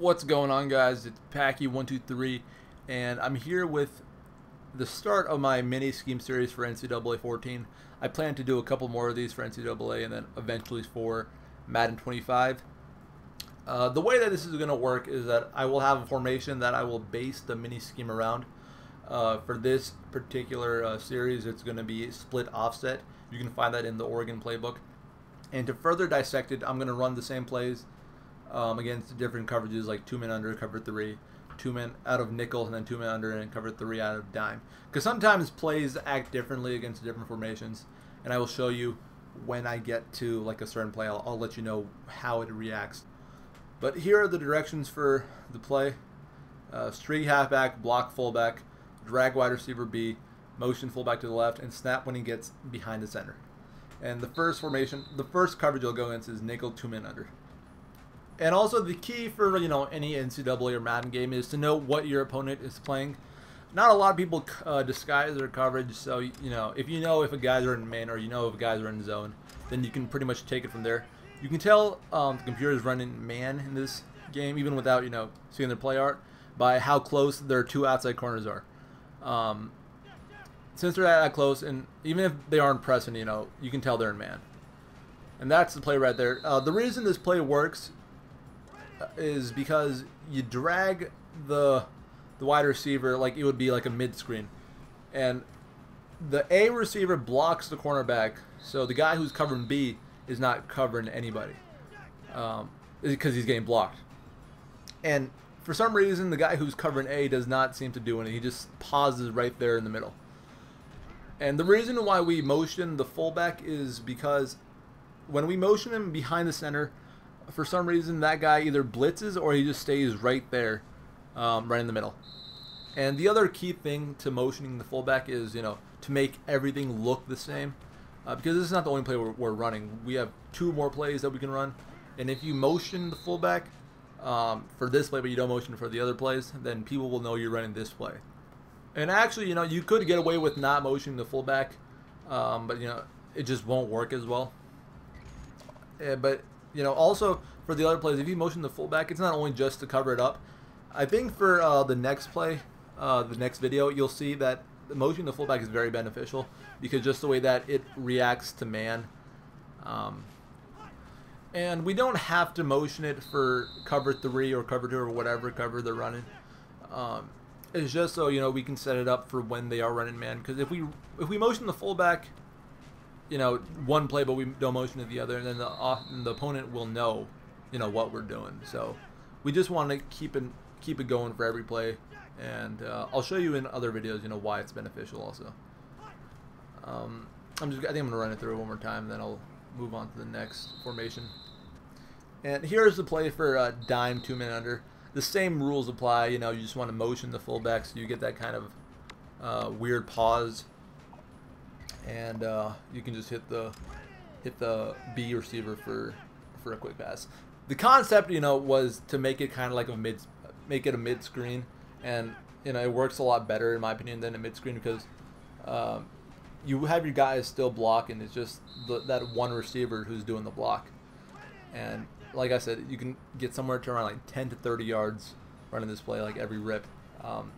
What's going on, guys? It's Packy123, and I'm here with the start of my mini scheme series for NCAA 14. I plan to do a couple more of these for NCAA and then eventually for Madden 25. The way that this is going to work is that I will have a formation that I will base the mini scheme around. For this particular series, it's going to be split offset. You can find that in the Oregon playbook. And to further dissect it, I'm going to run the same plays against different coverages like 2-man under, cover 3, 2-man out of nickel, and then 2-man under and cover 3 out of dime. Because sometimes plays act differently against different formations, and I will show you when I get to like a certain play. I'll let you know how it reacts. But here are the directions for the play: streak halfback, block fullback, drag wide receiver B, motion fullback to the left, and snap when he gets behind the center. And the first formation, the first coverage you'll go against is nickel 2-man under. And also the key for any NCAA or Madden game is to know what your opponent is playing. Not a lot of people disguise their coverage, so if you know if a guys are in man or if guys are in zone, then you can pretty much take it from there. You can tell the computer is running man in this game even without seeing their play art by how close their two outside corners are. Since they're that close, and even if they aren't pressing, you can tell they're in man. And that's the play right there. The reason this play works is because you drag the wide receiver like it would be like a mid screen, and the A receiver blocks the cornerback, so the guy who's covering B is not covering anybody because he's getting blocked. And for some reason the guy who's covering A does not seem to do anything. He just pauses right there in the middle. And the reason why we motion the fullback is because when we motion him behind the center, for some reason that guy either blitzes or he just stays right there, right in the middle. And the other key thing to motioning the fullback is to make everything look the same, because this is not the only play we're running. We have 2 more plays that we can run, and if you motion the fullback for this play but you don't motion for the other plays, then people will know you're running this play. And actually, you could get away with not motioning the fullback, but it just won't work as well. But also for the other plays, if you motion the fullback, it's not only just to cover it up. I think for the next play, the next video, you'll see that motioning the fullback is very beneficial because just the way that it reacts to man. And we don't have to motion it for cover 3 or cover 2 or whatever cover they're running. It's just so we can set it up for when they are running man. Because if we motion the fullback, one play but we don't motion it the other, and then the opponent will know what we're doing. So we just want to keep it going for every play, and I'll show you in other videos why it's beneficial also. I think I'm gonna run it through one more time, then I'll move on to the next formation. And here's the play for dime 2-man under. The same rules apply. You just want to motion the fullback so you get that kind of weird pause, and you can just hit the B receiver for a quick pass. The concept was to make it kind of like a mid screen, and it works a lot better in my opinion than a mid screen because you have your guys still block, and it's just that one receiver who's doing the block. And like I said, you can get somewhere to around like 10 to 30 yards running this play like every rip.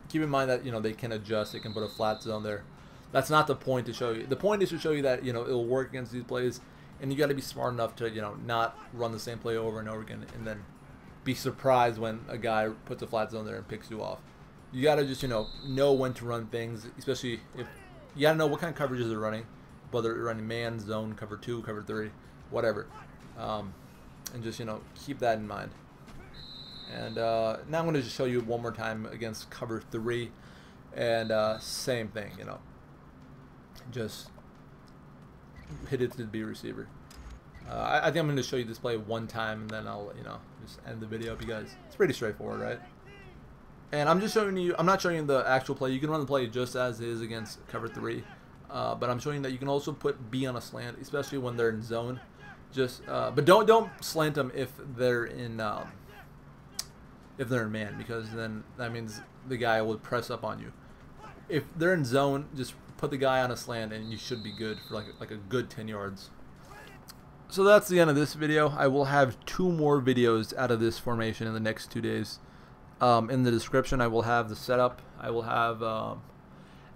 Keep in mind that they can adjust. They can put a flat zone there. That's not the point to show you. The point is to show you that it'll work against these plays, and you got to be smart enough to not run the same play over and over again, and then be surprised when a guy puts a flat zone there and picks you off. You got to just know when to run things, especially if you got to know what kind of coverages they're running, whether you're running man, zone, cover 2, cover 3, whatever, and just keep that in mind. And now I'm going to just show you one more time against cover 3, and same thing, just hit it to the B receiver. I think I'm going to show you this play one time, and then I'll just end the video because it's pretty straightforward, right? And I'm just showing you. I'm not showing you the actual play. You can run the play just as is against cover 3, but I'm showing that you can also put B on a slant, especially when they're in zone. But don't slant them if they're in man, because then that means the guy will press up on you. If they're in zone, just put the guy on a slant and you should be good for like a good 10 yards. So that's the end of this video. I will have 2 more videos out of this formation in the next 2 days. In the description, I will have the setup. I will have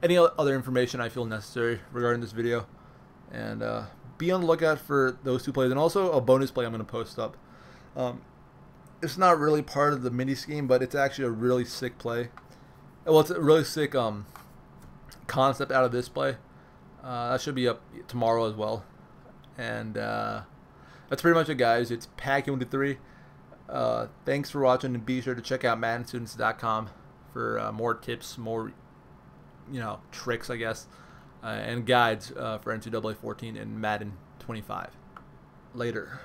any other information I feel necessary regarding this video. And be on the lookout for those 2 plays. And also a bonus play I'm going to post up. It's not really part of the mini scheme, but it's actually a really sick play. Well, it's a really sick concept out of this play. That should be up tomorrow as well. And that's pretty much it, guys. It's Pack 1-3. Thanks for watching, and be sure to check out Maddenstudents.com for more tips, more tricks, I guess, and guides for NCAA 14 and Madden 25. Later.